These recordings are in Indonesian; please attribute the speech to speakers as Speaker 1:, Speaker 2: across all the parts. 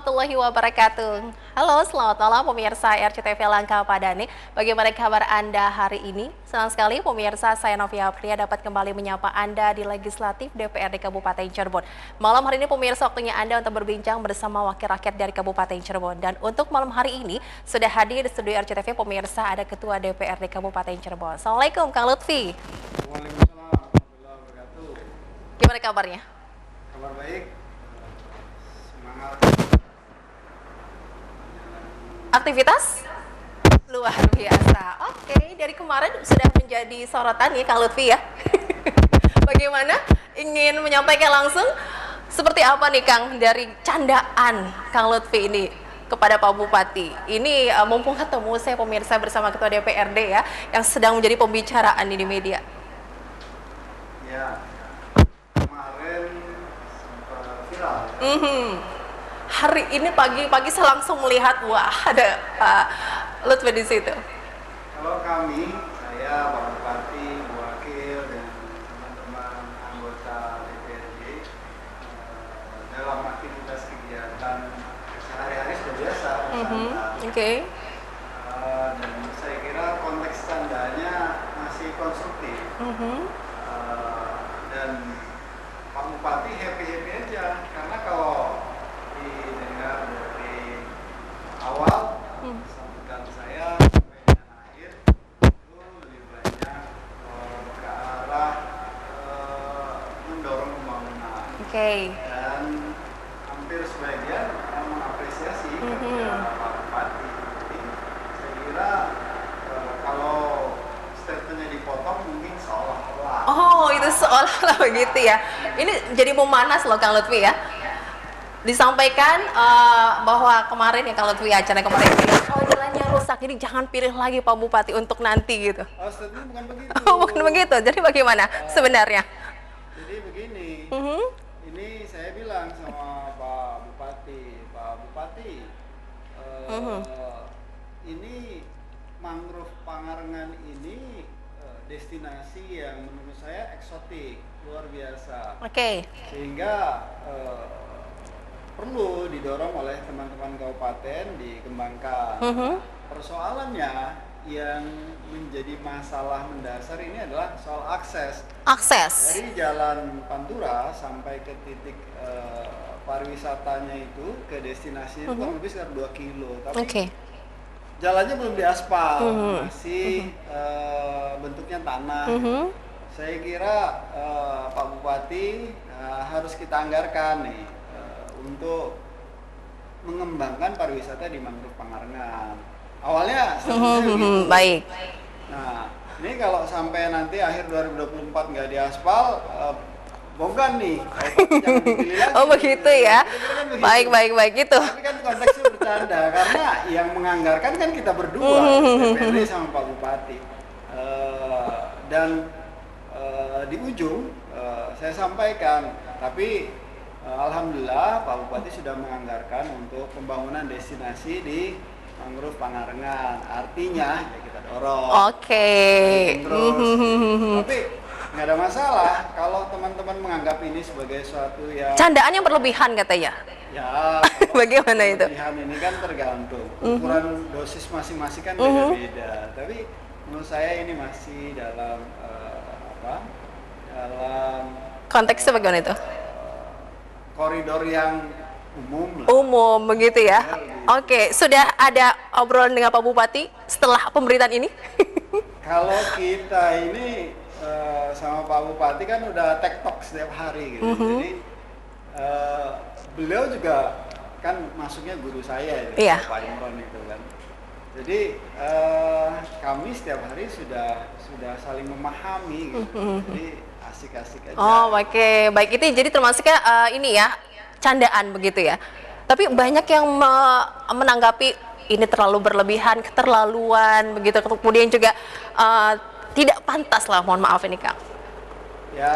Speaker 1: warahmatullahi wabarakatuh. Halo, selamat malam pemirsa RCTV Langka Padani. Bagaimana kabar Anda hari ini? Senang sekali pemirsa, saya Novia Pria dapat kembali menyapa Anda di Legislatif DPRD Kabupaten Cirebon. Malam hari ini pemirsa, waktunya Anda untuk berbincang bersama wakil rakyat dari Kabupaten Cirebon. Dan untuk malam hari ini sudah hadir di studio RCTV pemirsa ada Ketua DPRD Kabupaten Cirebon. Assalamualaikum Kang Lutfi.
Speaker 2: Waalaikumsalam warahmatullahi wabarakatuh.
Speaker 1: Gimana kabarnya?
Speaker 2: Kabar baik. Semangat.
Speaker 1: Aktivitas luar biasa. Oke, dari kemarin sudah menjadi sorotan ya Kang Lutfi ya. Bagaimana? Ingin menyampaikan langsung seperti apa nih Kang dari candaan Kang Lutfi ini kepada Pak Bupati. Ini mumpung ketemu saya pemirsa bersama Ketua DPRD ya yang sedang menjadi pembicaraan di media.
Speaker 2: Ya, kemarin sempat viral.
Speaker 1: Hari ini pagi-pagi saya langsung melihat wah ada Pak Lutfi di situ.
Speaker 2: Kalau kami, saya Pak Bupati, Wakil dan teman-teman anggota DPRD dalam aktivitas kegiatan sehari-hari sudah biasa.
Speaker 1: Oke.
Speaker 2: Dan saya kira konteks tandanya masih konstruktif. Dan Pak Bupati happy-happy aja karena kalau didengar dari awal sambutan saya sampai dengan akhir itu lebih banyak ke arah mendorong pembangunan dan hampir sebagian mengapresiasi kerja Pak Bupati. Jadi saya kira kalau statementnya dipotong mungkin seolah-olah.
Speaker 1: Oh, itu seolah-olah begitu ya. Ini jadi memanas loh Kang Lutfi ya. Disampaikan bahwa kemarin ya Kang Lutfi acara kemarin kalau jalannya rusak jadi jangan pilih lagi Pak Bupati untuk nanti gitu.
Speaker 2: Oh, statement bukan begitu.
Speaker 1: Oh, bukan begitu. Jadi bagaimana sebenarnya?
Speaker 2: Jadi begini. Ini saya bilang sama Pak Bupati, ini mangrove Pangarengan ini destinasi yang menurut saya eksotik, luar biasa. Sehingga perlu didorong oleh teman-teman kabupaten dikembangkan. Persoalannya yang menjadi masalah mendasar ini adalah soal akses. Dari Jalan Pantura sampai ke titik pariwisatanya itu ke destinasi itu kurang lebih sekitar 2 kilo. Tapi jalannya belum diaspal, masih bentuknya tanah. Saya kira Pak Bupati harus kita anggarkan nih untuk mengembangkan pariwisata di Mangrove Pangarengan. Awalnya gitu.
Speaker 1: Baik.
Speaker 2: Nah, ini kalau sampai nanti akhir 2024 nggak diaspal, bogan nih. Jangan dipilih lagi.
Speaker 1: Oh begitu ya.
Speaker 2: Kan begitu.
Speaker 1: Baik itu.
Speaker 2: Tapi kan konteksnya bercanda karena yang menganggarkan kan kita berdua, DPRD sama Pak Bupati. Dan di ujung saya sampaikan, tapi alhamdulillah Pak Bupati sudah menganggarkan untuk pembangunan destinasi di Mangrove Pangarengan. Artinya ya kita dorong. Terus. Tapi nggak ada masalah kalau teman-teman menganggap ini sebagai suatu yang
Speaker 1: candaan yang berlebihan katanya.
Speaker 2: Ya,
Speaker 1: bagaimana itu?
Speaker 2: Berlebihan ini kan tergantung ukuran dosis masing-masing kan beda-beda. Tapi menurut saya ini masih dalam dalam
Speaker 1: konteksnya bagaimana itu?
Speaker 2: Koridor yang umum lah.
Speaker 1: Umum begitu ya. Oke, sudah ada obrolan dengan Pak Bupati setelah pemberitaan ini?
Speaker 2: Kalau kita ini sama Pak Bupati kan udah tektok setiap hari gitu. Jadi beliau juga kan masuknya guru saya itu, Pak Imron itu kan. Jadi kami setiap hari sudah saling memahami gitu. Jadi asik-asik aja.
Speaker 1: Oh, oke. Baik, itu jadi termasuknya ini ya, candaan begitu ya. Tapi banyak yang menanggapi ini terlalu berlebihan, keterlaluan begitu. Kemudian juga tidak pantas lah, mohon maaf ini Kang.
Speaker 2: Ya,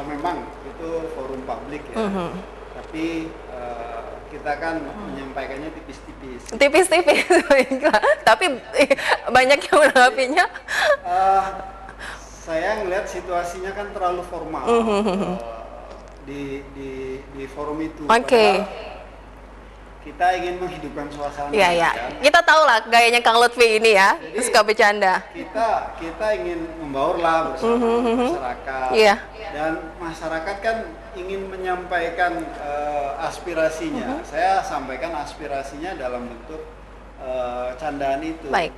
Speaker 2: memang itu forum publik ya. Tapi kita kan menyampaikannya tipis-tipis.
Speaker 1: Tipis-tipis, tapi banyak yang menanggapinya.
Speaker 2: Saya ngelihat situasinya kan terlalu formal di forum itu. kita ingin menghidupkan suasana.
Speaker 1: Iya, iya.
Speaker 2: Kan?
Speaker 1: Kita tahu lah gayanya Kang Lutfi ini ya,
Speaker 2: Jadi,
Speaker 1: suka bercanda.
Speaker 2: Kita ingin membaur lah bersama masyarakat.
Speaker 1: Iya.
Speaker 2: Dan masyarakat kan ingin menyampaikan aspirasinya. Saya sampaikan aspirasinya dalam bentuk candaan itu.
Speaker 1: Baik.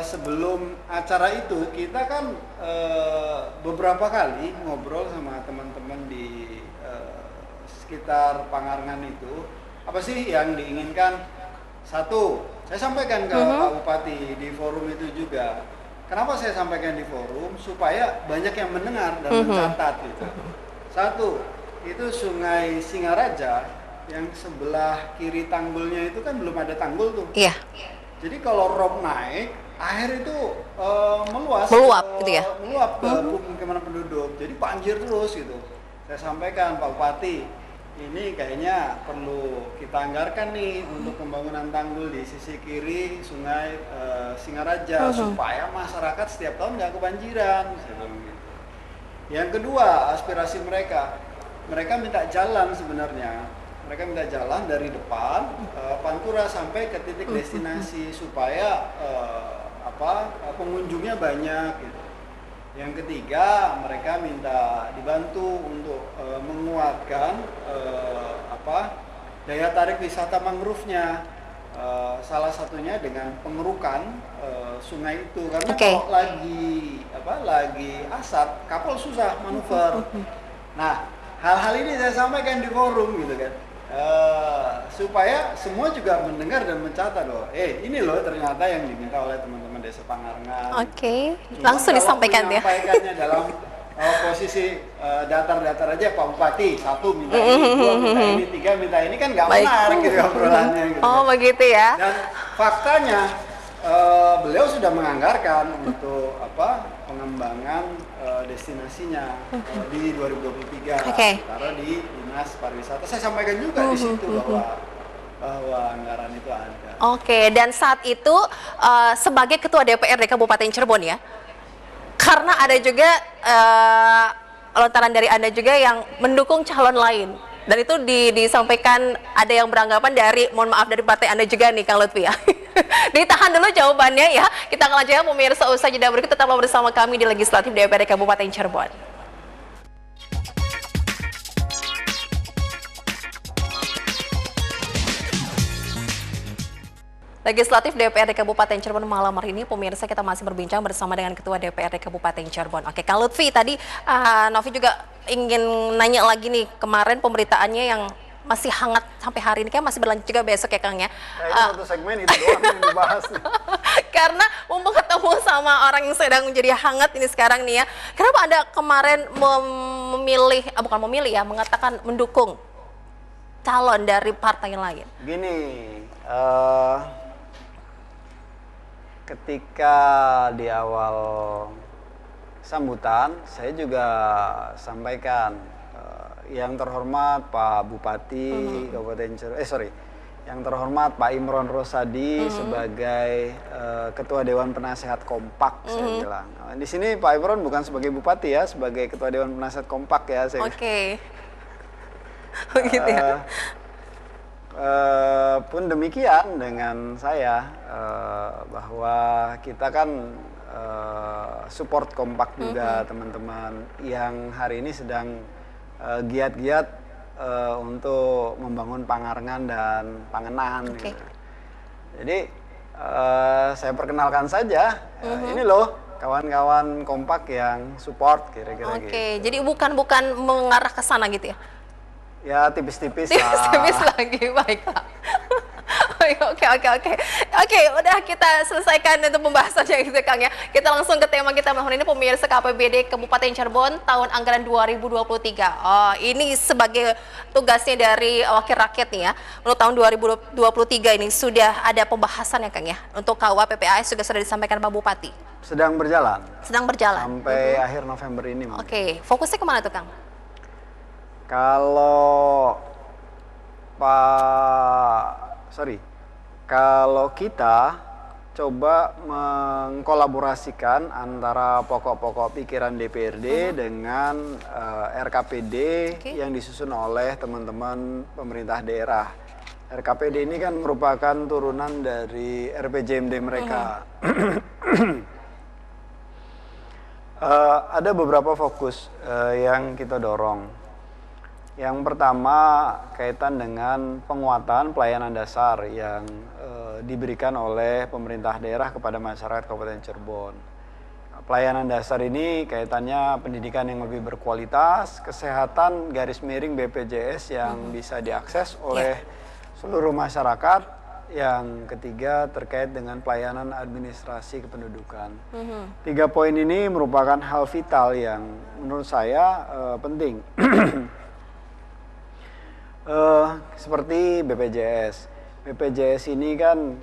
Speaker 2: Sebelum acara itu kita kan beberapa kali ngobrol sama teman-teman di sekitar Pangarengan itu, apa sih yang diinginkan. Satu, saya sampaikan ke Pak Bupati di forum itu juga. Kenapa saya sampaikan di forum? Supaya banyak yang mendengar dan mencatat gitu. Satu, itu Sungai Singaraja yang sebelah kiri tanggulnya itu kan belum ada tanggul tuh.
Speaker 1: Iya.
Speaker 2: Jadi kalau rob naik, air itu meluap
Speaker 1: gitu ya?
Speaker 2: Meluap ke pemukiman penduduk. Jadi banjir terus gitu. Saya sampaikan Pak Bupati, ini kayaknya perlu kita anggarkan nih untuk pembangunan tanggul di sisi kiri Sungai Singaraja supaya masyarakat setiap tahun nggak kebanjiran. Saya bilang gitu. Yang kedua, aspirasi mereka minta jalan sebenarnya. Mereka minta jalan dari depan Pantura sampai ke titik destinasi supaya pengunjungnya banyak gitu. Yang ketiga, mereka minta dibantu untuk menguatkan daya tarik wisata mangrove-nya. Salah satunya dengan pengerukan sungai itu, karena kalau lagi asap, kapal susah manuver. Nah, hal-hal ini saya sampaikan di forum gitu kan. Supaya semua juga mendengar dan mencatat loh. Ini loh ternyata yang diminta oleh teman-teman Desa Pangarengan.
Speaker 1: Oke, langsung disampaikan ya.
Speaker 2: Menyampaikannya dalam posisi datar-datar aja, Pak Bupati satu minta ini, dua minta ini, tiga minta ini, kan nggak menarik gitu obrolannya. Gitu.
Speaker 1: Oh begitu ya.
Speaker 2: Dan faktanya beliau sudah menganggarkan untuk pengembangan destinasinya di 2023 karena di Dinas Pariwisata. Saya sampaikan juga di situ bahwa anggaran itu ada.
Speaker 1: Oke, dan saat itu sebagai Ketua DPRD Kabupaten Cirebon ya, karena ada juga lontaran dari Anda juga yang mendukung calon lain. Dan itu disampaikan ada yang beranggapan dari, mohon maaf, dari partai Anda juga nih Kang Lutfi ya. Ditahan dulu jawabannya ya. Kita akan lanjutkan pemirsa, usai jeda berikut tetaplah bersama kami di Legislatif DPRD Kabupaten Cirebon. Legislatif DPRD Kabupaten Cirebon malam hari ini, pemirsa, kita masih berbincang bersama dengan Ketua DPRD Kabupaten Cirebon. Oke, Kang Lutfi, tadi Novi juga ingin nanya lagi nih, kemarin pemberitaannya yang masih hangat sampai hari ini, kan masih berlanjut juga besok ya Kang ya?
Speaker 2: Satu segmen itu doang yang dibahas.
Speaker 1: Karena mumpung ketemu sama orang yang sedang menjadi hangat ini sekarang nih ya, kenapa Anda kemarin mengatakan mendukung calon dari partai lain?
Speaker 2: Gini, ketika di awal sambutan, saya juga sampaikan yang terhormat Pak Bupati Kabupaten Cirebon, yang terhormat Pak Imron Rosadi sebagai Ketua Dewan Penasehat Kompak, saya bilang. Nah, di sini Pak Imron bukan sebagai Bupati ya, sebagai Ketua Dewan Penasehat Kompak ya.
Speaker 1: Oke. Begitu ya.
Speaker 2: Pun demikian dengan saya, bahwa kita kan support kompak juga teman-teman yang hari ini sedang giat-giat untuk membangun Pangarengan dan Pangenan. Gitu. Jadi saya perkenalkan saja, ini loh kawan-kawan kompak yang support kira-kira gitu.
Speaker 1: Oke, jadi bukan mengarah ke sana gitu ya?
Speaker 2: Ya tipis-tipis lah.
Speaker 1: Tipis-tipis lagi, baik Pak. Oke, udah kita selesaikan untuk pembahasannya gitu Kang ya. Kita langsung ke tema kita malam ini, pemirsa, KAPBD Kabupaten Cirebon tahun anggaran 2023. Oh, ini sebagai tugasnya dari wakil rakyat nih ya. Untuk tahun 2023 ini sudah ada pembahasan ya Kang ya. Untuk KUA PPAS juga sudah disampaikan Pak Bupati.
Speaker 2: Sedang berjalan.
Speaker 1: Sedang berjalan.
Speaker 2: Sampai akhir November ini.
Speaker 1: Oke, fokusnya kemana tuh Kang?
Speaker 2: Kalau kita coba mengkolaborasikan antara pokok-pokok pikiran DPRD dengan RKPD yang disusun oleh teman-teman pemerintah daerah. RKPD ini kan merupakan turunan dari RPJMD mereka. Ada beberapa fokus yang kita dorong. Yang pertama kaitan dengan penguatan pelayanan dasar yang diberikan oleh pemerintah daerah kepada masyarakat Kabupaten Cirebon. Pelayanan dasar ini kaitannya pendidikan yang lebih berkualitas, kesehatan garis miring BPJS yang bisa diakses oleh seluruh masyarakat. Yang ketiga terkait dengan pelayanan administrasi kependudukan. 3 poin ini merupakan hal vital yang menurut saya penting. Seperti BPJS. BPJS ini kan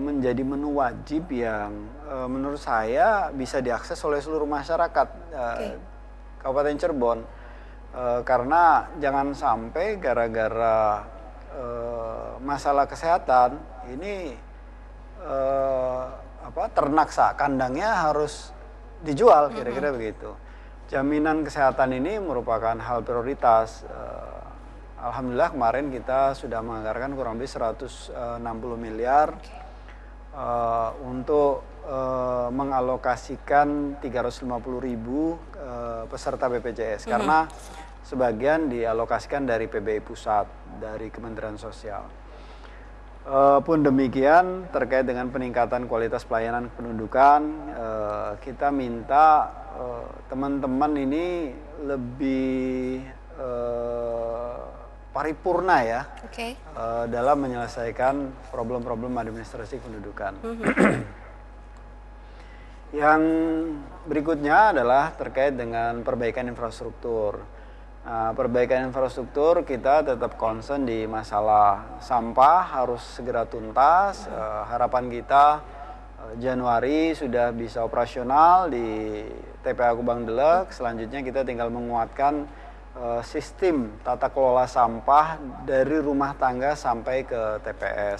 Speaker 2: menjadi menu wajib yang menurut saya bisa diakses oleh seluruh masyarakat Kabupaten Cirebon. Karena jangan sampai gara-gara masalah kesehatan ini ternaksa kandangnya harus dijual, kira-kira begitu. Jaminan kesehatan ini merupakan hal prioritas. Alhamdulillah kemarin kita sudah menganggarkan kurang lebih 160 miliar untuk mengalokasikan 350.000 peserta BPJS karena sebagian dialokasikan dari PBI Pusat, dari Kementerian Sosial. Pun demikian terkait dengan peningkatan kualitas pelayanan kependudukan, kita minta teman-teman ini lebih paripurna ya dalam menyelesaikan problem-problem administrasi kependudukan. Yang berikutnya adalah terkait dengan perbaikan infrastruktur. Nah, perbaikan infrastruktur kita tetap concern di masalah sampah harus segera tuntas. Harapan kita Januari sudah bisa operasional di TPA Kubang Delek. Selanjutnya kita tinggal menguatkan sistem tata kelola sampah dari rumah tangga sampai ke TPS.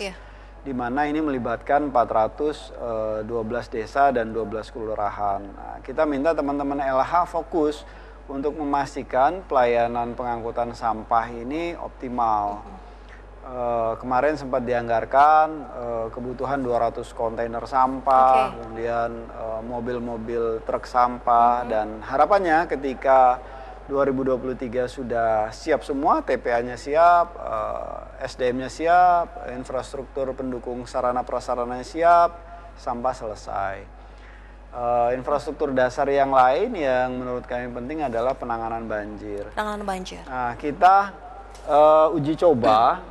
Speaker 2: Di mana ini melibatkan 412 desa dan 12 kelurahan. Nah, kita minta teman-teman LH fokus untuk memastikan pelayanan pengangkutan sampah ini optimal. Kemarin sempat dianggarkan kebutuhan 200 kontainer sampah, kemudian mobil-mobil truk sampah, dan harapannya ketika 2023 sudah siap semua, TPA-nya siap, SDM-nya siap, infrastruktur pendukung sarana prasarananya siap, sampah selesai. Infrastruktur dasar yang lain yang menurut kami penting adalah penanganan banjir.
Speaker 1: Penanganan banjir.
Speaker 2: Nah, kita uji coba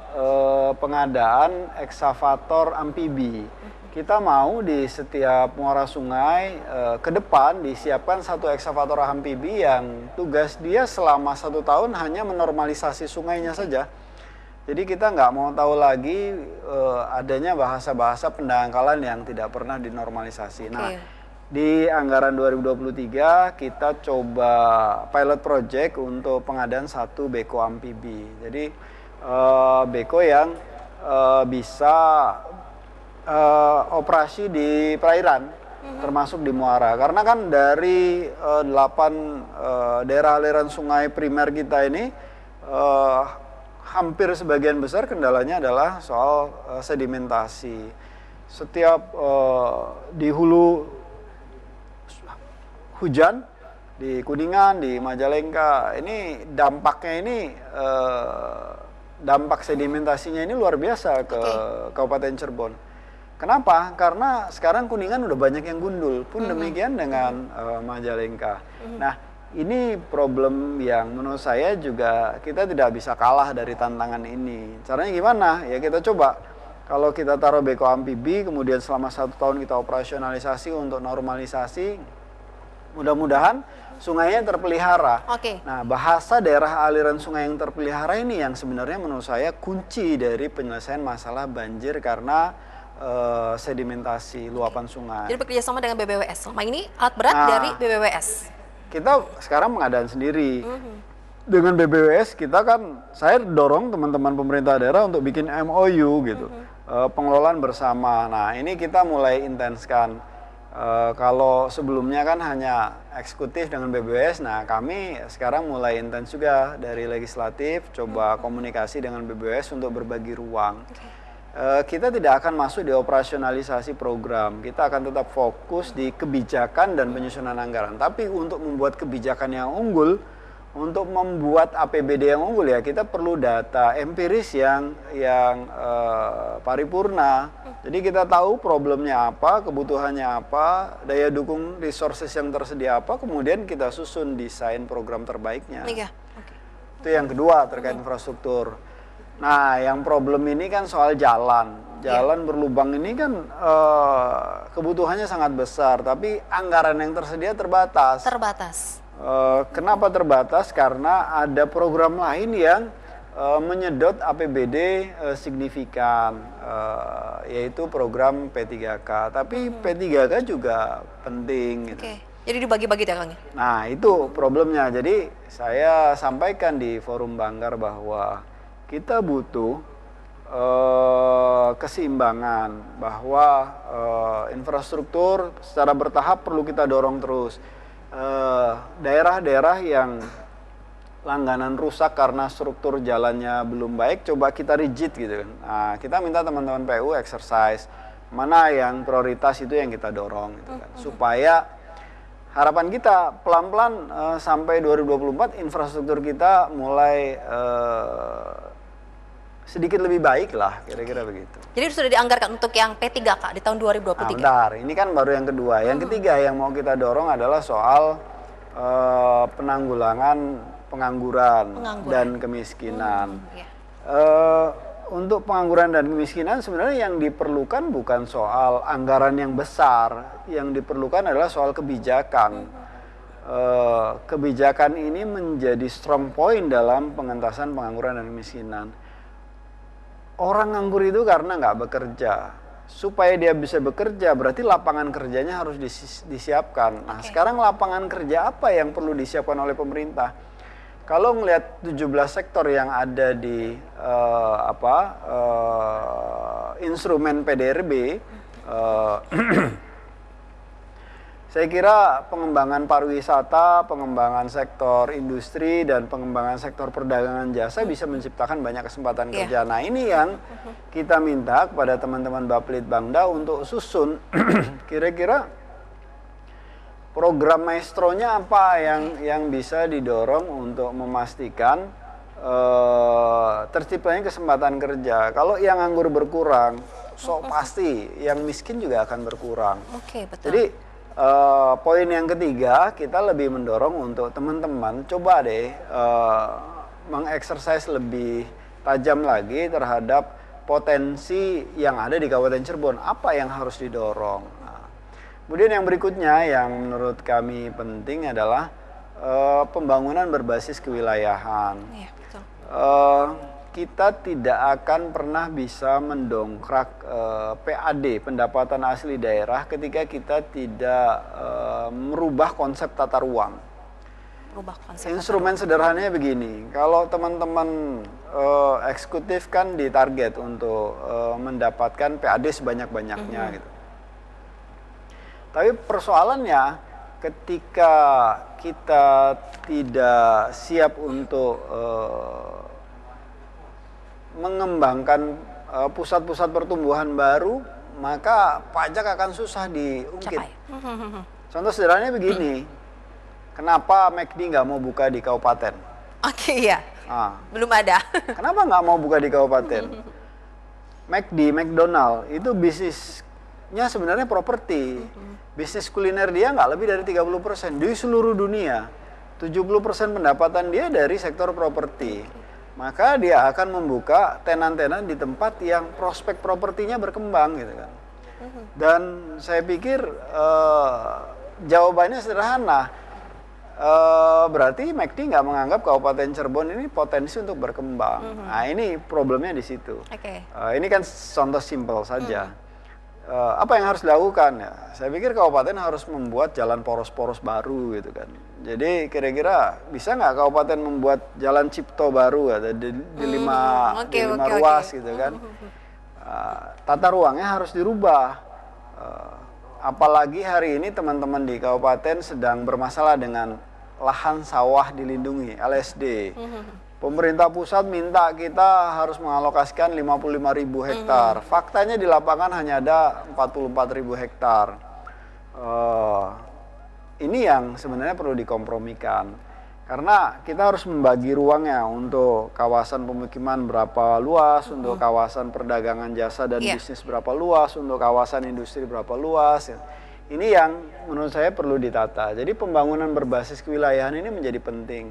Speaker 2: pengadaan eksavator amfibi. Kita mau di setiap muara sungai ke depan disiapkan satu eksavator amfibi yang tugas dia selama 1 tahun hanya menormalisasi sungainya saja. Jadi kita nggak mau tahu lagi adanya bahasa-bahasa pendangkalan yang tidak pernah dinormalisasi. Nah, di anggaran 2023 kita coba pilot project untuk pengadaan 1 beko amfibi. Jadi beko yang bisa operasi di perairan, termasuk di muara. Karena kan dari 8 daerah aliran sungai primer kita ini hampir sebagian besar kendalanya adalah soal sedimentasi. Setiap di hulu hujan di Kuningan, di Majalengka, ini dampaknya ini dampak sedimentasinya ini luar biasa ke Kabupaten Cirebon. Kenapa? Karena sekarang Kuningan udah banyak yang gundul, pun demikian dengan Majalengka. Nah, ini problem yang menurut saya juga kita tidak bisa kalah dari tantangan ini. Caranya gimana? Ya kita coba. Kalau kita taruh beko amfibi, kemudian selama 1 tahun kita operasionalisasi untuk normalisasi, mudah-mudahan sungainya terpelihara. Nah, bahasa daerah aliran sungai yang terpelihara ini yang sebenarnya menurut saya kunci dari penyelesaian masalah banjir karena sedimentasi luapan sungai.
Speaker 1: Jadi bekerjasama dengan BBWS. Selama ini alat berat dari BBWS.
Speaker 2: Kita sekarang pengadaan sendiri. Dengan BBWS kita kan, saya dorong teman-teman pemerintah daerah untuk bikin MOU gitu. Pengelolaan bersama. Nah, ini kita mulai intenskan. Kalau sebelumnya kan hanya eksekutif dengan BBWS, nah kami sekarang mulai intens juga dari legislatif, coba komunikasi dengan BBWS untuk berbagi ruang. Kita tidak akan masuk di operasionalisasi program, kita akan tetap fokus di kebijakan dan penyusunan anggaran. Tapi untuk membuat kebijakan yang unggul, untuk membuat APBD yang unggul ya kita perlu data empiris yang paripurna. Jadi kita tahu problemnya apa, kebutuhannya apa, daya dukung resources yang tersedia apa, kemudian kita susun desain program terbaiknya.
Speaker 1: Iya.
Speaker 2: Itu yang kedua terkait infrastruktur. Nah, yang problem ini kan soal jalan. Jalan berlubang ini kan kebutuhannya sangat besar, tapi anggaran yang tersedia terbatas. Kenapa terbatas? Karena ada program lain yang menyedot APBD signifikan, yaitu program P3K. Tapi P3K juga penting. Gitu.
Speaker 1: Jadi dibagi-bagi ya Kang?
Speaker 2: Nah itu problemnya. Jadi saya sampaikan di forum Banggar bahwa kita butuh keseimbangan, bahwa infrastruktur secara bertahap perlu kita dorong terus. Daerah-daerah yang langganan rusak karena struktur jalannya belum baik, coba kita rigid gitu kan. Nah, kita minta teman-teman PU exercise mana yang prioritas itu yang kita dorong gitu kan. Supaya harapan kita pelan-pelan sampai 2024 infrastruktur kita mulai sedikit lebih baik lah, kira-kira begitu.
Speaker 1: Jadi sudah dianggarkan untuk yang P3K di tahun 2023?
Speaker 2: Nah, bentar, ini kan baru yang kedua. Yang ketiga yang mau kita dorong adalah soal penanggulangan pengangguran dan kemiskinan. Untuk pengangguran dan kemiskinan sebenarnya yang diperlukan bukan soal anggaran yang besar, yang diperlukan adalah soal kebijakan. Kebijakan ini menjadi strong point dalam pengentasan pengangguran dan kemiskinan. Orang nganggur itu karena nggak bekerja. Supaya dia bisa bekerja berarti lapangan kerjanya harus disiapkan. Nah, sekarang lapangan kerja apa yang perlu disiapkan oleh pemerintah? Kalau ngelihat 17 sektor yang ada di instrumen PDRB, saya kira pengembangan pariwisata, pengembangan sektor industri, dan pengembangan sektor perdagangan jasa bisa menciptakan banyak kesempatan kerja. Nah ini yang kita minta kepada teman-teman Bapelitbangda untuk susun kira-kira program maestronya apa yang bisa didorong untuk memastikan terciptanya kesempatan kerja. Kalau yang nganggur berkurang, pasti yang miskin juga akan berkurang.
Speaker 1: Betul.
Speaker 2: Jadi poin yang ketiga, kita lebih mendorong untuk teman-teman coba deh mengeksersis lebih tajam lagi terhadap potensi yang ada di Kabupaten Cirebon. Apa yang harus didorong? Nah, kemudian yang berikutnya yang menurut kami penting adalah pembangunan berbasis kewilayahan. Kita tidak akan pernah bisa mendongkrak PAD, pendapatan asli daerah, ketika kita tidak merubah konsep tata ruang. Instrumen sederhananya begini, kalau teman-teman eksekutif kan ditarget untuk mendapatkan PAD sebanyak-banyaknya gitu. Tapi persoalannya ketika kita tidak siap untuk mengembangkan pusat-pusat pertumbuhan baru, maka pajak akan susah diungkit. Contoh sederhananya begini, kenapa McD nggak mau buka di kabupaten?
Speaker 1: Belum ada.
Speaker 2: Kenapa nggak mau buka di kabupaten? McDonald itu bisnisnya sebenarnya properti. Bisnis kuliner dia nggak lebih dari 30% di seluruh dunia. 70% pendapatan dia dari sektor properti. Maka dia akan membuka tenan-tenan di tempat yang prospek propertinya berkembang gitu kan. Dan saya pikir jawabannya sederhana. Berarti McD nggak menganggap Kabupaten Cirebon ini potensi untuk berkembang. Nah ini problemnya di situ. Ini kan contoh simpel saja. Apa yang harus dilakukan ya? Saya pikir kabupaten harus membuat jalan poros-poros baru gitu kan. Jadi kira-kira bisa nggak kabupaten membuat jalan Cipto baru ada di lima ruas gitu kan? Tata ruangnya harus dirubah. apalagi hari ini teman-teman di kabupaten sedang bermasalah dengan lahan sawah dilindungi, LSD. Pemerintah pusat minta kita harus mengalokasikan 55.000 hektar. Faktanya di lapangan hanya ada 44.000 hektar. Ini yang sebenarnya perlu dikompromikan. Karena kita harus membagi ruangnya untuk kawasan pemukiman berapa luas, untuk kawasan perdagangan jasa dan bisnis berapa luas, untuk kawasan industri berapa luas. Ini yang menurut saya perlu ditata. Jadi pembangunan berbasis kewilayahan ini menjadi penting.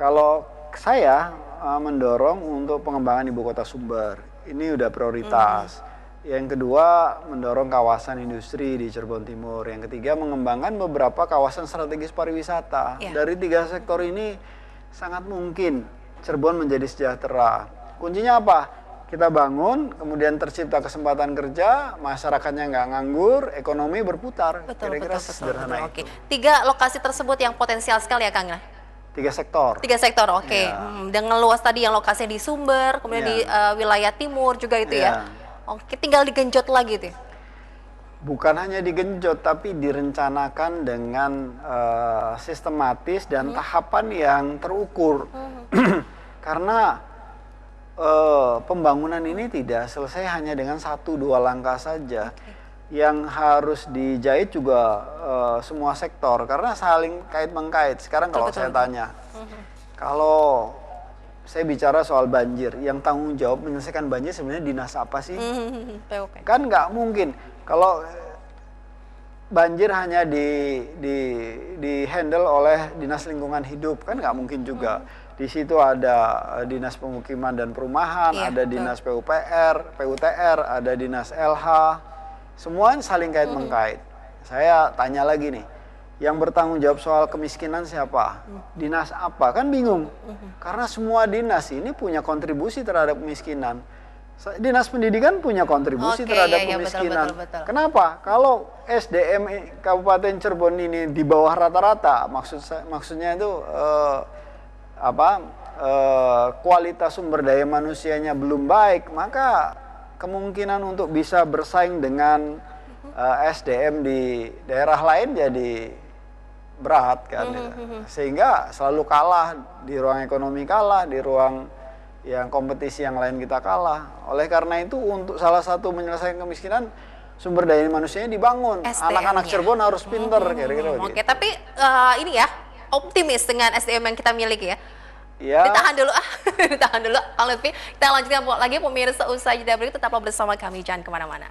Speaker 2: Kalau saya mendorong untuk pengembangan ibu kota Sumber. Ini udah prioritas. Yang kedua, mendorong kawasan industri di Cirebon Timur. Yang ketiga, mengembangkan beberapa kawasan strategis pariwisata. Dari 3 sektor ini sangat mungkin Cirebon menjadi sejahtera. Kuncinya apa? Kita bangun, kemudian tercipta kesempatan kerja, masyarakatnya nggak nganggur, ekonomi berputar. Kira-kira sederhana itu.
Speaker 1: Oke. 3 lokasi tersebut yang potensial sekali ya Kang ya?
Speaker 2: 3 sektor.
Speaker 1: 3 sektor, oke. Dengan luas tadi yang lokasinya di Sumber, kemudian di wilayah timur juga itu ya. Oke, tinggal digenjot lagi tuh.
Speaker 2: Bukan hanya digenjot, tapi direncanakan dengan sistematis dan tahapan yang terukur. Karena pembangunan ini tidak selesai hanya dengan 1-2 langkah saja. Yang harus dijahit juga semua sektor, karena saling kait-mengkait. Sekarang kalau saya tanya, kalau saya bicara soal banjir, yang tanggung jawab menyelesaikan banjir sebenarnya dinas apa sih? Kan nggak mungkin. Kalau banjir hanya di handle oleh dinas lingkungan hidup, kan nggak mungkin juga. Di situ ada dinas pemukiman dan perumahan, ada dinas PUTR, ada dinas LH. Semua saling kait-mengkait. Saya tanya lagi nih, yang bertanggung jawab soal kemiskinan siapa? Dinas apa? Kan bingung. Karena semua dinas ini punya kontribusi terhadap kemiskinan. Dinas pendidikan punya kontribusi terhadap kemiskinan.
Speaker 1: Betul.
Speaker 2: Kenapa? Kalau SDM Kabupaten Cirebon ini di bawah rata-rata, maksudnya itu kualitas sumber daya manusianya belum baik, maka kemungkinan untuk bisa bersaing dengan SDM di daerah lain jadi berat kan. Sehingga selalu kalah, di ruang ekonomi kalah, di ruang yang kompetisi yang lain kita kalah. Oleh karena itu untuk salah satu menyelesaikan kemiskinan, sumber daya manusianya dibangun. Anak-anak Cirebon harus pinter kira-kira begitu.
Speaker 1: Oke, tapi ini ya, optimis dengan SDM yang kita miliki ya.
Speaker 2: Ya.
Speaker 1: Ditahan dulu ditahan dulu Kang Lutfi. Kita lanjutkan lagi pemirsa, usai jeda berikut tetaplah bersama kami, jangan kemana-mana.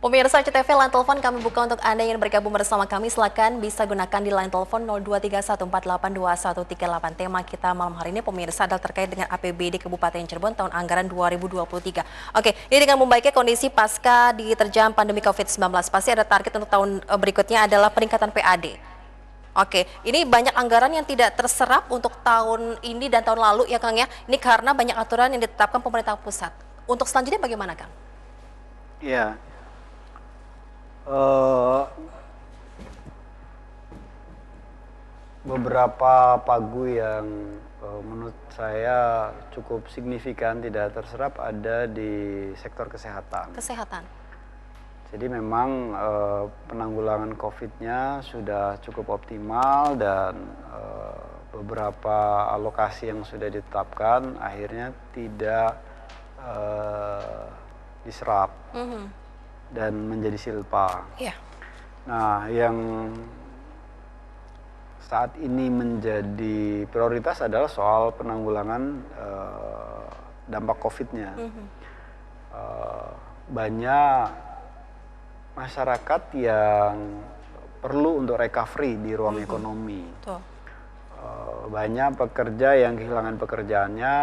Speaker 1: Pemirsa CTV, line telepon kami buka untuk Anda yang ingin bergabung bersama kami. Silakan bisa gunakan di line telepon 0231482138. Tema kita malam hari ini pemirsa adalah terkait dengan APBD Kabupaten Cirebon tahun anggaran 2023. Oke, ini dengan membaiknya kondisi pasca diterjang pandemi COVID-19, pasti ada target untuk tahun berikutnya adalah peningkatan PAD. Oke, ini banyak anggaran yang tidak terserap untuk tahun ini dan tahun lalu ya Kang ya. Ini karena banyak aturan yang ditetapkan pemerintah pusat. Untuk selanjutnya bagaimana Kang?
Speaker 2: Iya. Beberapa pagu yang menurut saya cukup signifikan tidak terserap ada di sektor kesehatan. Jadi memang penanggulangan COVID-nya sudah cukup optimal dan beberapa alokasi yang sudah ditetapkan akhirnya tidak diserap. Dan menjadi silpa. Nah, yang saat ini menjadi prioritas adalah soal penanggulangan dampak COVID-nya. Banyak masyarakat yang perlu untuk recovery di ruang ekonomi. Banyak pekerja yang kehilangan pekerjaannya,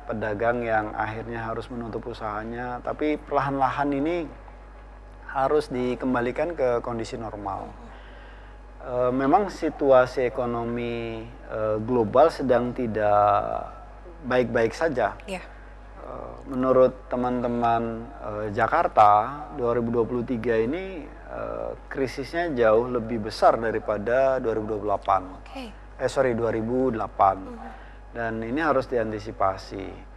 Speaker 2: pedagang yang akhirnya harus menutup usahanya, tapi perlahan-lahan ini harus dikembalikan ke kondisi normal. Memang situasi ekonomi global sedang tidak baik-baik saja. Menurut teman-teman Jakarta, 2023 ini krisisnya jauh lebih besar daripada 2008. 2008. dan ini harus diantisipasi.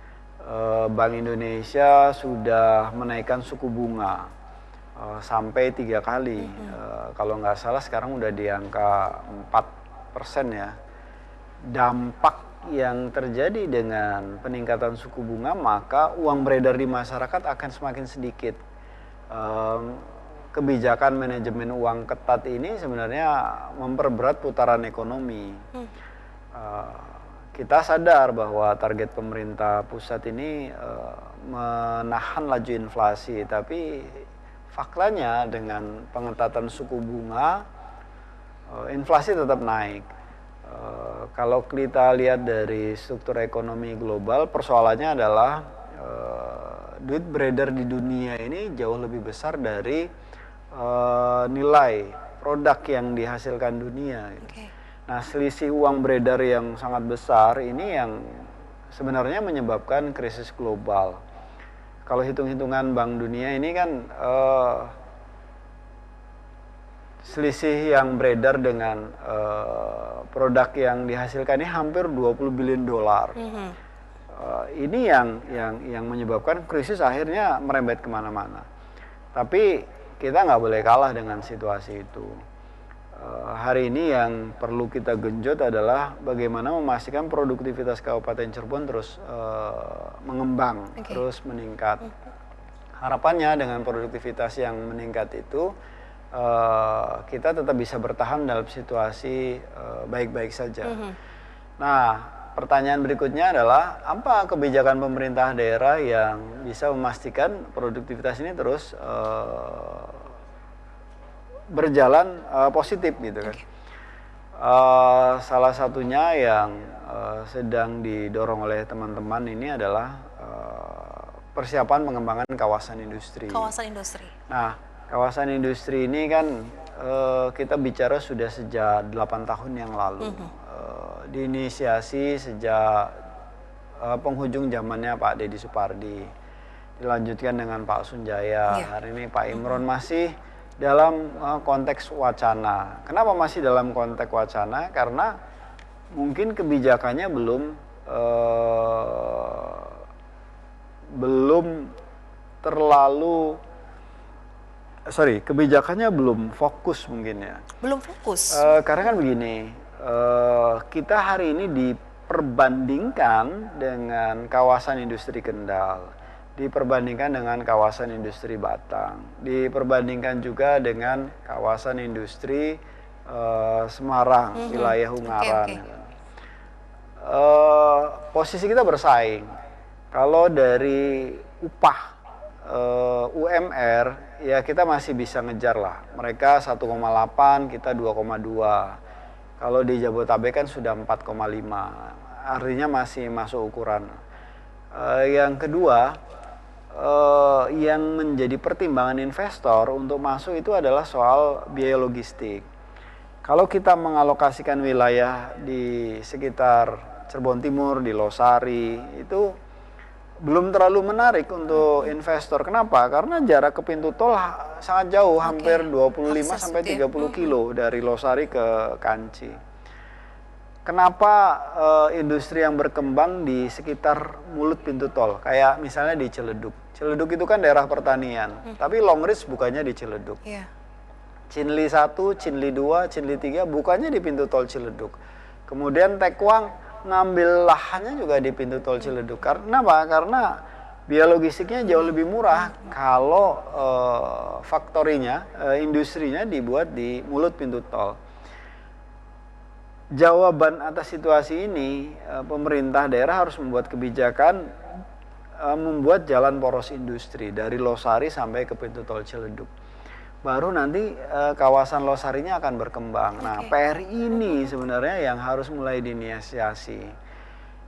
Speaker 2: Bank Indonesia sudah menaikkan suku bunga sampai 3 kali. Kalau nggak salah sekarang udah di angka 4% ya. Dampak yang terjadi dengan peningkatan suku bunga, maka uang beredar di masyarakat akan semakin sedikit. Kebijakan manajemen uang ketat ini sebenarnya memperberat putaran ekonomi. Kita sadar bahwa target pemerintah pusat ini menahan laju inflasi, tapi faktanya dengan pengetatan suku bunga, inflasi tetap naik. Kalau kita lihat dari struktur ekonomi global, persoalannya adalah duit beredar di dunia ini jauh lebih besar dari nilai produk yang dihasilkan dunia. Nah, selisih uang beredar yang sangat besar ini yang sebenarnya menyebabkan krisis global. Kalau hitung-hitungan Bank Dunia ini kan selisih yang beredar dengan produk yang dihasilkan ini hampir 20 billion dolar. Ini yang menyebabkan krisis akhirnya merembet kemana-mana. Tapi kita nggak boleh kalah dengan situasi itu. Hari ini yang perlu kita genjot adalah bagaimana memastikan produktivitas Kabupaten Cirebon terus mengembang, terus meningkat. Harapannya dengan produktivitas yang meningkat itu, kita tetap bisa bertahan dalam situasi baik-baik saja. Nah, pertanyaan berikutnya adalah apa kebijakan pemerintah daerah yang bisa memastikan produktivitas ini terus berjalan positif gitu kan. Salah satunya yang sedang didorong oleh teman-teman ini adalah persiapan pengembangan kawasan industri.
Speaker 1: Kawasan industri.
Speaker 2: Nah, kawasan industri ini kan kita bicara sudah sejak 8 tahun yang lalu. Diinisiasi sejak penghujung zamannya Pak Deddy Supardi, dilanjutkan dengan Pak Sunjaya. Hari ini Pak Imron masih dalam konteks wacana. Kenapa masih dalam konteks wacana? Karena mungkin kebijakannya kebijakannya belum fokus mungkin ya.
Speaker 1: Belum fokus.
Speaker 2: Karena kan begini, kita hari ini diperbandingkan dengan kawasan industri Kendal, diperbandingkan dengan kawasan industri Batang, diperbandingkan juga dengan kawasan industri Semarang, wilayah Ungaran. Posisi kita bersaing. Kalau dari upah UMR, ya kita masih bisa ngejar lah. Mereka 1,8, kita 2,2. Kalau di Jabodetabek kan sudah 4,5, artinya masih masuk ukuran. Yang kedua, yang menjadi pertimbangan investor untuk masuk itu adalah soal biaya logistik. Kalau kita mengalokasikan wilayah di sekitar Cirebon Timur, di Losari, itu belum terlalu menarik untuk investor. Kenapa? Karena jarak ke pintu tol sangat jauh, hampir 25 sampai 30 kilo dari Losari ke Kanci. Kenapa industri yang berkembang di sekitar mulut pintu tol? Kayak misalnya di Ciledug. Ciledug itu kan daerah pertanian, tapi Long Ridge bukannya di Ciledug. Cinli 1, Cinli 2, Cinli 3 bukannya di pintu tol Ciledug. Kemudian Tekwang ngambil lahannya juga di pintu tol Ciledug. Karena apa? Karena biaya logistiknya jauh lebih murah kalau faktorinya, industrinya dibuat di mulut pintu tol. Jawaban atas situasi ini, pemerintah daerah harus membuat kebijakan membuat jalan poros industri dari Losari sampai ke pintu tol Ciledug. Baru nanti kawasan Losarinya akan berkembang. Nah, PR ini sebenarnya yang harus mulai diinisiasi.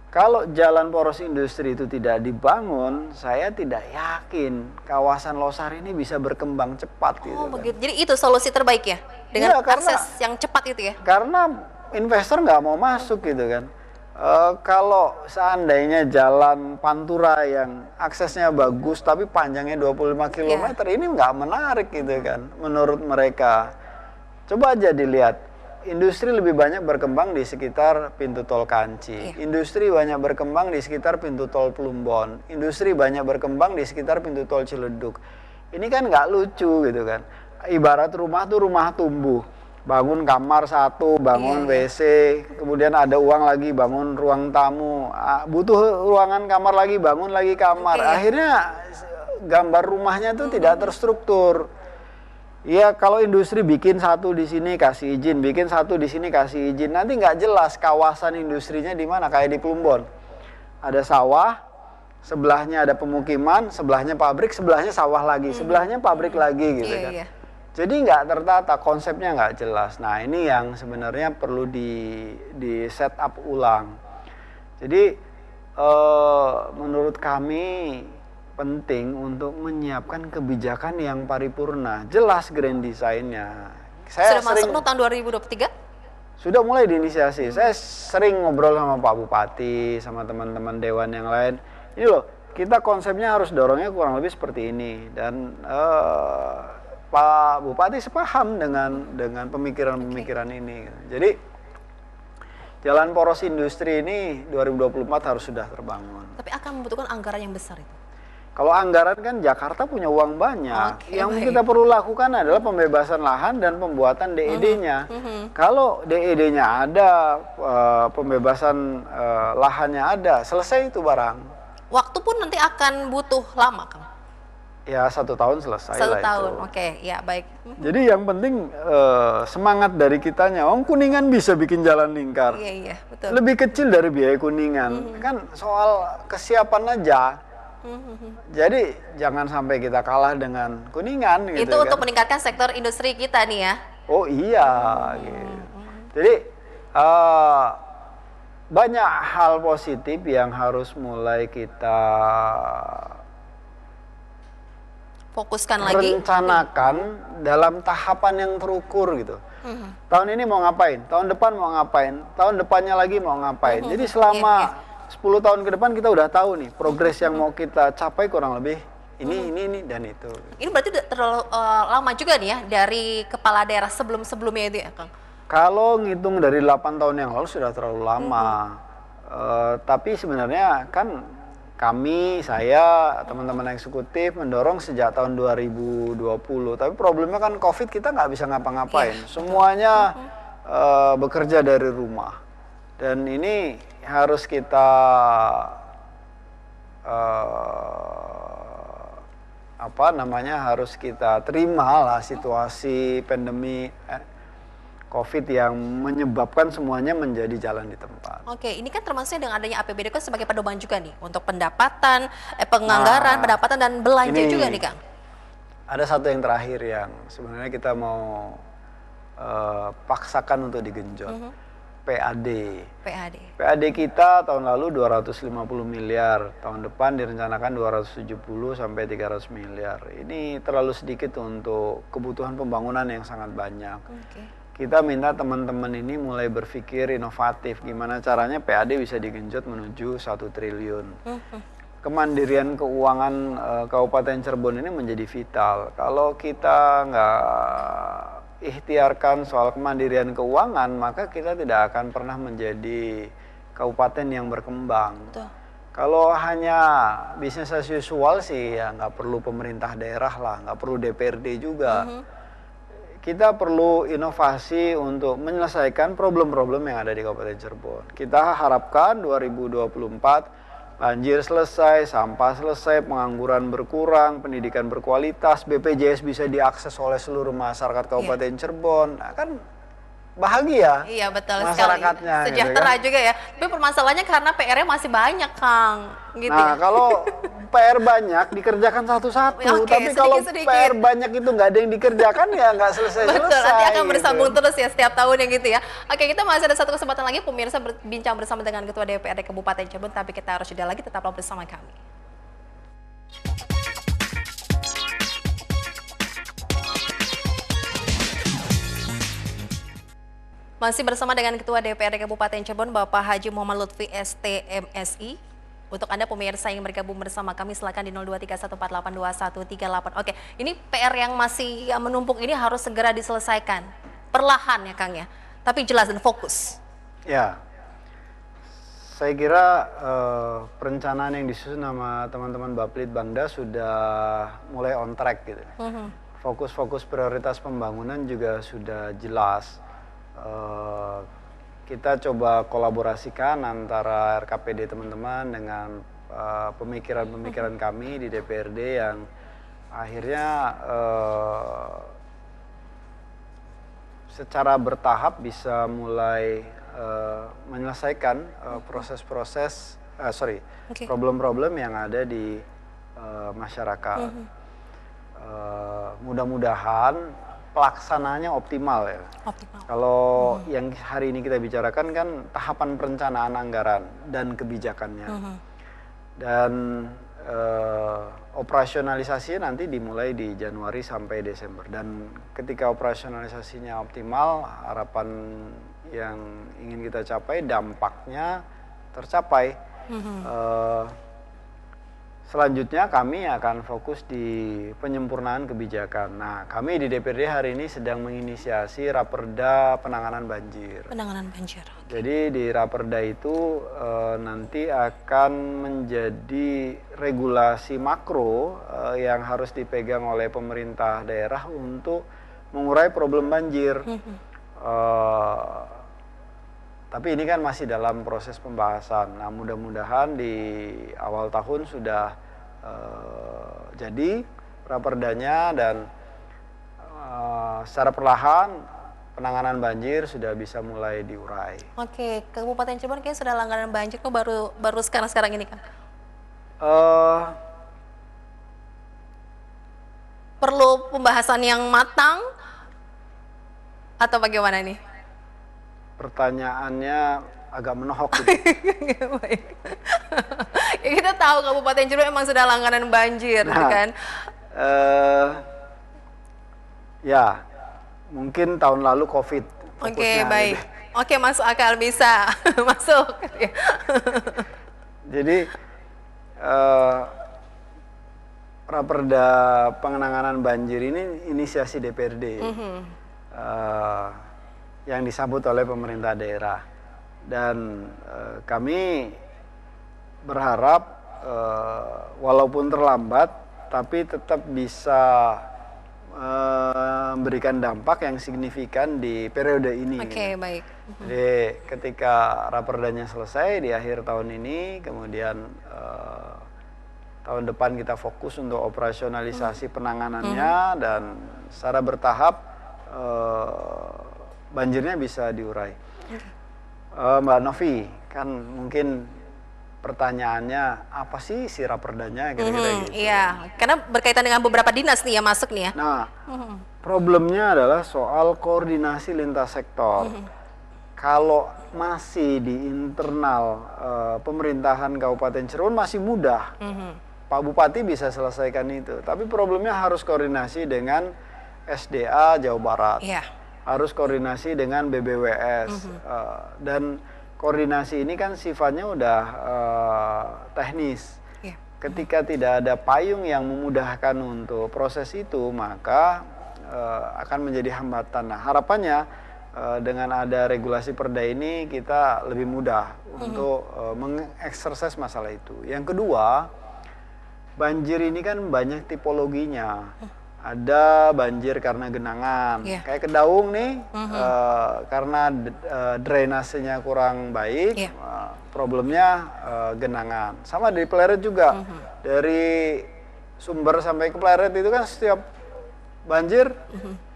Speaker 2: Kalau jalan poros industri itu tidak dibangun, saya tidak yakin kawasan Losari ini bisa berkembang cepat.
Speaker 1: Oh, gitu begitu. Kan. Jadi itu solusi terbaik ya? Dengan akses yang cepat itu ya?
Speaker 2: Karena investor nggak mau masuk gitu kan. Kalau seandainya jalan Pantura yang aksesnya bagus tapi panjangnya 25 km ini nggak menarik gitu kan menurut mereka. Coba aja dilihat industri lebih banyak berkembang di sekitar pintu tol Kanci. Industri banyak berkembang di sekitar pintu tol Plumbon. Industri banyak berkembang di sekitar pintu tol Ciledug. Ini kan nggak lucu gitu kan. Ibarat rumah tuh rumah tumbuh. Bangun kamar satu, bangun WC, kemudian ada uang lagi, bangun ruang tamu. Butuh ruangan kamar lagi, bangun lagi kamar. Akhirnya gambar rumahnya tuh tidak terstruktur. Ya kalau industri bikin satu di sini kasih izin, bikin satu di sini kasih izin, nanti nggak jelas kawasan industrinya di mana. Kayak di Plumbon, ada sawah, sebelahnya ada pemukiman, sebelahnya pabrik, sebelahnya sawah lagi, sebelahnya pabrik lagi gitu kan. Jadi nggak tertata, konsepnya nggak jelas. Nah ini yang sebenarnya perlu di set up ulang. Jadi menurut kami penting untuk menyiapkan kebijakan yang paripurna, jelas grand design-nya.
Speaker 1: Sudah masuk tahun 2023?
Speaker 2: Sudah mulai diinisiasi. Saya sering ngobrol sama Pak Bupati, sama teman-teman dewan yang lain. Ini loh, kita konsepnya harus dorongnya kurang lebih seperti ini. Dan Pak Bupati sepaham dengan pemikiran-pemikiran ini. Jadi jalan poros industri ini 2024 harus sudah terbangun.
Speaker 1: Tapi akan membutuhkan anggaran yang besar itu.
Speaker 2: Kalau anggaran kan Jakarta punya uang banyak. Yang kita perlu lakukan adalah pembebasan lahan dan pembuatan DED-nya. Kalau DED-nya ada, pembebasan lahannya ada, selesai itu barang.
Speaker 1: Waktu pun nanti akan butuh lama, Kang?
Speaker 2: Ya 1 tahun selesai.
Speaker 1: 1 tahun, oke, ya baik.
Speaker 2: Jadi yang penting semangat dari kitanya. Kuningan bisa bikin jalan lingkar.
Speaker 1: Iya, betul.
Speaker 2: Lebih kecil dari biaya Kuningan. Kan soal kesiapan aja. Jadi jangan sampai kita kalah dengan Kuningan gitu.
Speaker 1: Itu untuk meningkatkan sektor industri kita nih ya.
Speaker 2: Oh iya gitu. Jadi banyak hal positif yang harus mulai kita
Speaker 1: fokuskan lagi,
Speaker 2: rencanakan dalam tahapan yang terukur gitu. Tahun ini mau ngapain, tahun depan mau ngapain, tahun depannya lagi mau ngapain. Jadi selama 10 tahun ke depan kita udah tahu nih progres yang mau kita capai kurang lebih ini dan itu.
Speaker 1: Ini berarti terlalu lama juga nih ya dari kepala daerah sebelum-sebelumnya itu ya, Kang?
Speaker 2: Kalau ngitung dari 8 tahun yang lalu sudah terlalu lama. Tapi sebenarnya kan kami, saya, teman-teman eksekutif mendorong sejak tahun 2020. Tapi problemnya kan COVID, kita nggak bisa ngapa-ngapain. Semuanya bekerja dari rumah. Dan ini harus kita harus kita terima lah situasi pandemi COVID yang menyebabkan semuanya menjadi jalan di tempat.
Speaker 1: Oke, ini kan termasuk dengan adanya APBD kan sebagai pedoman juga nih untuk pendapatan, penganggaran, pendapatan dan belanja juga nih, Kang.
Speaker 2: Ada satu yang terakhir yang sebenarnya kita mau paksakan untuk digenjot. PAD kita tahun lalu 250 miliar, tahun depan direncanakan 270 sampai 300 miliar. Ini terlalu sedikit untuk kebutuhan pembangunan yang sangat banyak. Kita minta teman-teman ini mulai berpikir inovatif, gimana caranya PAD bisa digenjot menuju 1 triliun. Kemandirian keuangan Kabupaten Cirebon ini menjadi vital. Kalau kita nggak ikhtiarkan soal kemandirian keuangan, maka kita tidak akan pernah menjadi kabupaten yang berkembang. Kalau hanya bisnis as usual sih ya nggak perlu pemerintah daerah lah, nggak perlu DPRD juga. Kita perlu inovasi untuk menyelesaikan problem-problem yang ada di Kabupaten Cirebon. Kita harapkan 2024 banjir selesai, sampah selesai, pengangguran berkurang, pendidikan berkualitas, BPJS bisa diakses oleh seluruh masyarakat Kabupaten Cirebon. Nah, kan bahagia.
Speaker 1: Iya, betul
Speaker 2: masyarakatnya,
Speaker 1: sekali. Sejahtera
Speaker 2: gitu kan?
Speaker 1: juga ya. Tapi permasalahannya karena PR-nya masih banyak, Kang. Gitu
Speaker 2: nah,
Speaker 1: ya?
Speaker 2: kalau PR banyak dikerjakan satu-satu. Tapi kalau PR banyak itu nggak ada yang dikerjakan ya nggak selesai-selesai.
Speaker 1: Betul, nanti akan bersambung terus ya setiap tahunnya gitu ya. Oke, kita masih ada satu kesempatan lagi pemirsa berbincang bersama dengan Ketua DPRD Kabupaten Cirebon, tapi kita harus jeda lagi, tetaplah bersama kami. Masih bersama dengan Ketua DPRD Kabupaten Cirebon, Bapak Haji Muhammad Lutfi ST.MSI. Untuk Anda pemirsa yang bergabung bersama kami, silakan di 0231482138. Oke, ini PR yang masih menumpuk ini harus segera diselesaikan. Perlahan ya, Kang ya. tapi jelas dan fokus.
Speaker 2: Ya, saya kira perencanaan yang disusun sama teman-teman Baplit Bangda sudah mulai on track gitu. Fokus-fokus prioritas pembangunan juga sudah jelas. Kita coba kolaborasikan antara RKPD teman-teman dengan pemikiran-pemikiran kami di DPRD yang akhirnya secara bertahap bisa mulai menyelesaikan proses-proses, problem-problem yang ada di masyarakat. Mudah-mudahan pelaksanaannya optimal ya.
Speaker 1: Optimal.
Speaker 2: Kalau yang hari ini kita bicarakan kan tahapan perencanaan anggaran dan kebijakannya. Dan operasionalisasi nanti dimulai di Januari sampai Desember. Dan ketika operasionalisasinya optimal, harapan yang ingin kita capai, dampaknya tercapai. Selanjutnya kami akan fokus di penyempurnaan kebijakan. Nah, kami di DPRD hari ini sedang menginisiasi Raperda penanganan banjir.
Speaker 1: Penanganan banjir.
Speaker 2: Jadi di Raperda itu nanti akan menjadi regulasi makro yang harus dipegang oleh pemerintah daerah untuk mengurai problem banjir. Tapi ini kan masih dalam proses pembahasan. Nah, mudah-mudahan di awal tahun sudah jadi raperdanya dan secara perlahan penanganan banjir sudah bisa mulai diurai.
Speaker 1: Oke, Kabupaten Cirebon kayaknya sudah langganan banjir kok baru sekarang ini kan? Perlu pembahasan yang matang atau bagaimana nih?
Speaker 2: Pertanyaannya agak menohok gitu.
Speaker 1: Baik. Ya, kita tahu Kabupaten Cirebon emang sudah langganan banjir, gitu kan?
Speaker 2: Ya, mungkin tahun lalu COVID.
Speaker 1: Oke, baik. Gitu. Oke, masuk akal, bisa masuk.
Speaker 2: Jadi Raperda penanganan banjir ini inisiasi DPRD. Yang disambut oleh pemerintah daerah, dan kami berharap walaupun terlambat tapi tetap bisa memberikan dampak yang signifikan di periode ini.
Speaker 1: Oke, baik.
Speaker 2: Jadi ketika raperdanya selesai di akhir tahun ini, kemudian tahun depan kita fokus untuk operasionalisasi penanganannya dan secara bertahap banjirnya bisa diurai. Mbak Novi, kan mungkin pertanyaannya apa sih isi raperdanya kira-kira gitu.
Speaker 1: Iya, karena berkaitan dengan beberapa dinas nih yang masuk nih ya.
Speaker 2: Nah, problemnya adalah soal koordinasi lintas sektor. Kalau masih di internal pemerintahan Kabupaten Cirebon masih mudah. Pak Bupati bisa selesaikan itu. Tapi problemnya harus koordinasi dengan SDA Jawa Barat.
Speaker 1: Iya.
Speaker 2: Harus koordinasi dengan BBWS. Dan koordinasi ini kan sifatnya udah teknis.
Speaker 1: Yeah.
Speaker 2: Ketika tidak ada payung yang memudahkan untuk proses itu, maka akan menjadi hambatan. Nah, harapannya dengan ada regulasi perda ini kita lebih mudah untuk mengeksersis masalah itu. Yang kedua, banjir ini kan banyak tipologinya. Ada banjir karena genangan, kayak Kedaung nih, karena drainasenya kurang baik, problemnya genangan. Sama dari Pleret juga, dari Sumber sampai ke Pleret itu kan setiap banjir,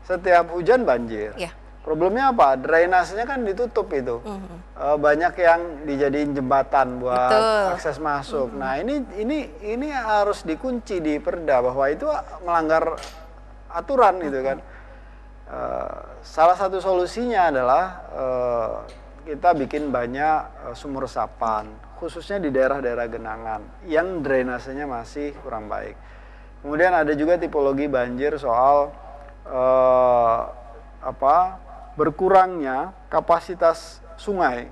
Speaker 2: setiap hujan banjir. Problemnya apa? Drainasenya kan ditutup itu, banyak yang dijadiin jembatan buat akses masuk. Nah ini harus dikunci di perda bahwa itu melanggar aturan gitu kan. Salah satu solusinya adalah kita bikin banyak sumur resapan, khususnya di daerah-daerah genangan yang drainasenya masih kurang baik. Kemudian ada juga tipologi banjir soal berkurangnya kapasitas sungai.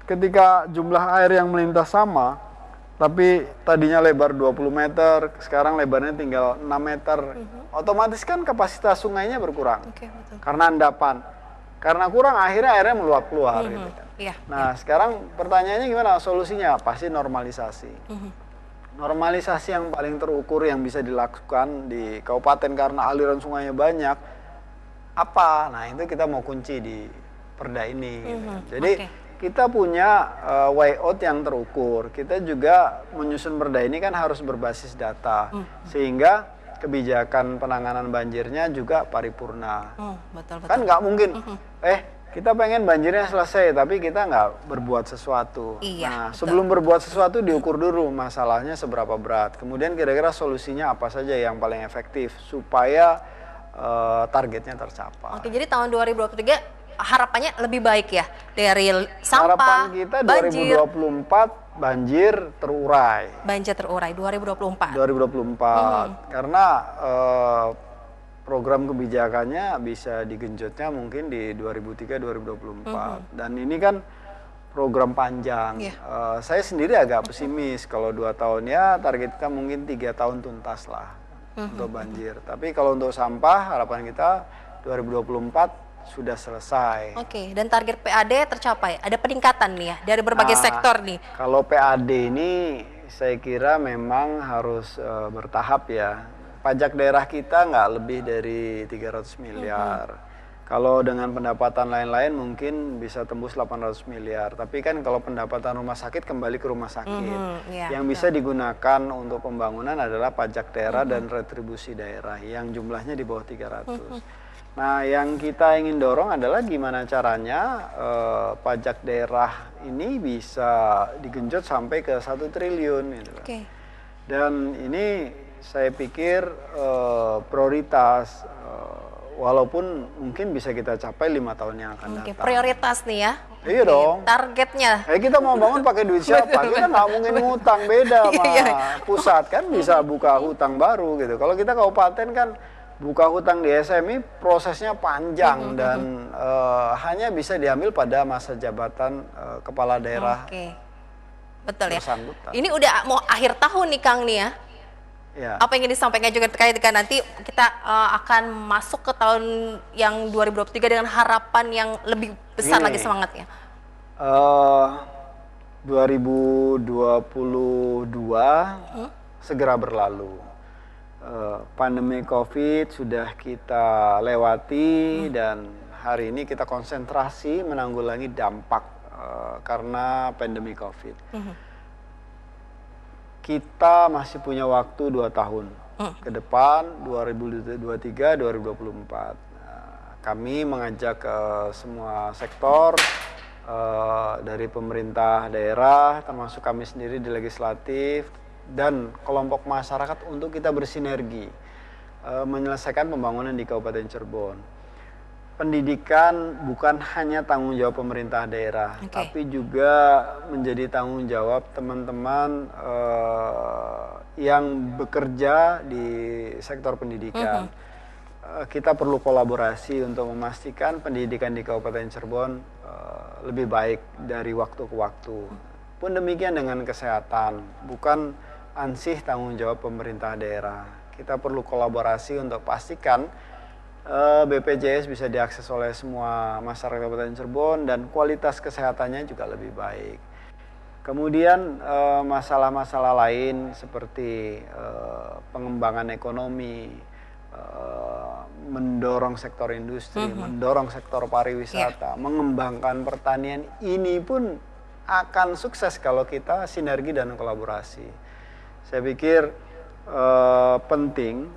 Speaker 2: Ketika jumlah air yang melintas sama, tapi tadinya lebar 20 meter, sekarang lebarnya tinggal 6 meter. Otomatis kan kapasitas sungainya berkurang. Karena endapan. Karena kurang akhirnya meluap keluar gitu kan.
Speaker 1: Iya.
Speaker 2: Nah, sekarang pertanyaannya gimana solusinya? Pasti normalisasi. Normalisasi yang paling terukur yang bisa dilakukan di kabupaten karena aliran sungainya banyak apa? Nah, itu kita mau kunci di perda ini gitu kan. Jadi kita punya way out yang terukur. Kita juga menyusun perda ini kan harus berbasis data sehingga kebijakan penanganan banjirnya juga paripurna.
Speaker 1: Betul.
Speaker 2: Kan nggak mungkin kita pengen banjirnya selesai tapi kita nggak berbuat sesuatu.
Speaker 1: Iya,
Speaker 2: Nah,
Speaker 1: betul.
Speaker 2: sebelum berbuat sesuatu diukur dulu masalahnya seberapa berat. Kemudian kira-kira solusinya apa saja yang paling efektif supaya targetnya tercapai.
Speaker 1: Oke, jadi tahun 2023 harapannya lebih baik ya dari sampah,
Speaker 2: Harapan kita
Speaker 1: banjir.
Speaker 2: 2024 banjir terurai.
Speaker 1: Banjir terurai 2024.
Speaker 2: 2024 karena program kebijakannya bisa digenjotnya mungkin di 2023-2024 dan ini kan program panjang. Saya sendiri agak pesimis kalau 2 tahun ya target kita mungkin 3 tahun tuntas lah untuk banjir. Tapi kalau untuk sampah harapan kita 2024 sudah selesai.
Speaker 1: Oke, dan target PAD tercapai. Ada peningkatan nih ya dari berbagai sektor nih.
Speaker 2: Kalau PAD ini saya kira memang harus bertahap ya. Pajak daerah kita nggak lebih dari 300 miliar. Kalau dengan pendapatan lain-lain mungkin bisa tembus 800 miliar. Tapi kan kalau pendapatan rumah sakit kembali ke rumah sakit. Yang bisa digunakan untuk pembangunan adalah pajak daerah dan retribusi daerah yang jumlahnya di bawah 300. Nah, yang kita ingin dorong adalah gimana caranya pajak daerah ini bisa digenjot sampai ke 1 triliun gitu. Dan ini saya pikir prioritas walaupun mungkin bisa kita capai 5 tahun yang akan datang.
Speaker 1: Prioritas nih ya.
Speaker 2: Iya dong.
Speaker 1: Targetnya.
Speaker 2: Kita mau bangun pakai duit siapa? Kita nggak mungkin ngutang, beda sama pusat kan bisa buka hutang baru gitu. Kalau kita kabupaten kan buka hutang di SMI prosesnya panjang dan hanya bisa diambil pada masa jabatan kepala daerah.
Speaker 1: Betul ya.
Speaker 2: Bersangkutan.
Speaker 1: Ini udah mau akhir tahun nih Kang nih ya. Apa yang ingin disampaikan juga terkait dengan nanti kita akan masuk ke tahun yang 2023 dengan harapan yang lebih besar lagi semangatnya.
Speaker 2: 2022 segera berlalu. Pandemi COVID sudah kita lewati dan hari ini kita konsentrasi menanggulangi dampak karena pandemi COVID. Kita masih punya waktu 2 tahun ke depan 2023-2024. Kami mengajak ke semua sektor dari pemerintah daerah termasuk kami sendiri di legislatif dan kelompok masyarakat untuk kita bersinergi menyelesaikan pembangunan di Kabupaten Cirebon. Pendidikan bukan hanya tanggung jawab pemerintah daerah, tapi juga menjadi tanggung jawab teman-teman yang bekerja di sektor pendidikan. Kita perlu kolaborasi untuk memastikan pendidikan di Kabupaten Cirebon lebih baik dari waktu ke waktu. Pun demikian dengan kesehatan, bukan ansih tanggung jawab pemerintah daerah. Kita perlu kolaborasi untuk pastikan BPJS bisa diakses oleh semua masyarakat Kabupaten Cirebon dan kualitas kesehatannya juga lebih baik. Kemudian masalah-masalah lain seperti pengembangan ekonomi, mendorong sektor industri, mendorong sektor pariwisata, mengembangkan pertanian, ini pun akan sukses kalau kita sinergi dan kolaborasi. Saya pikir penting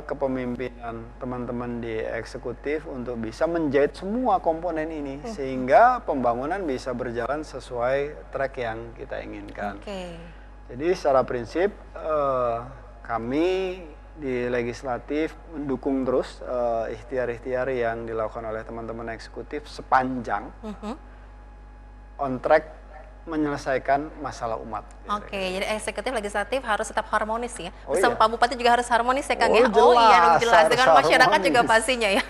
Speaker 2: kepemimpinan teman-teman di eksekutif untuk bisa menjahit semua komponen ini sehingga pembangunan bisa berjalan sesuai track yang kita inginkan. Jadi secara prinsip kami di legislatif mendukung terus ikhtiar-ikhtiar yang dilakukan oleh teman-teman eksekutif sepanjang on track menyelesaikan masalah umat.
Speaker 1: Jadi eksekutif legislatif harus tetap harmonis ya. Bersama Pak Bupati juga harus harmonis ya Kang ya.
Speaker 2: Jelas,
Speaker 1: dengan masyarakat harmonis juga pastinya ya.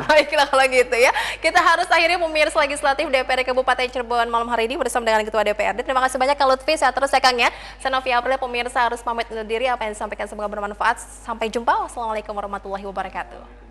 Speaker 1: Baiklah kalau gitu ya. Kita harus akhirnya pemirsa legislatif DPRD Kabupaten Cirebon malam hari ini bersama dengan Ketua DPRD. Terima kasih banyak Kang Lutfi, sehat terus ya Kang ya. Saya Novia Aprilia, pemirsa harus pamit undur diri, apa yang disampaikan semoga bermanfaat. Sampai jumpa. Wassalamualaikum warahmatullahi wabarakatuh.